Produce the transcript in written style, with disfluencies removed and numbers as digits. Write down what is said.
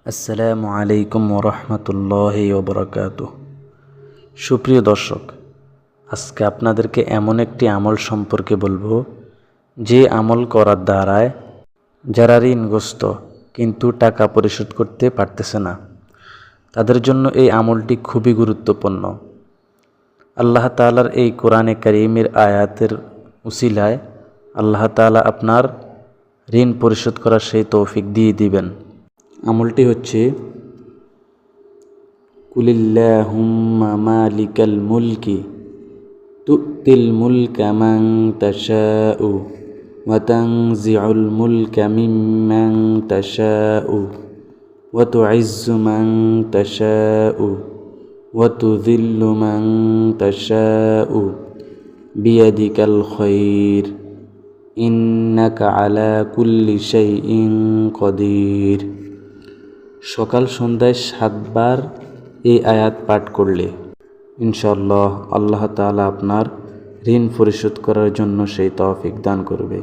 আসসালামু আলাইকুম ওরহমতুল্লাহি ওবরাকাতুহ। সুপ্রিয় দর্শক, আজকে আপনাদেরকে এমন একটি আমল সম্পর্কে বলবো যে আমল করার দ্বারায় যারা ঋণগ্রস্ত কিন্তু টাকা পরিশোধ করতে পারতেছে না, তাদের জন্য এই আমলটি খুবই গুরুত্বপূর্ণ। আল্লাহ তাআলার এই কোরআনে কারীমের আয়াতের উসিলায় আল্লাহ তাআলা আপনার ঋণ পরিশোধ করার সেই তৌফিক দিয়ে দিবেন। আমলটি হচ্ছে কুলিল্লাহুম্মা মালিকাল মুলকি তু'তিল মুলকা মান তাশাউ ওয়া তানজিউল মুলকা মিম্মান তাশাউ ওয়া তু'ইজ্জু মান তাশাউ ওয়া তুযিল্লু মান তাশাউ বিয়াদিকাল খায়র ইন্নাকা আলা কুল্লি শাইইন কাদির। সকাল সন্ধ্যায় 7 বার এই আয়াত পাঠ করলে ইনশাআল্লাহ আল্লাহ তাআলা আপনার ঋণ পরিশোধ করার জন্য সেই তৌফিক দান করবে।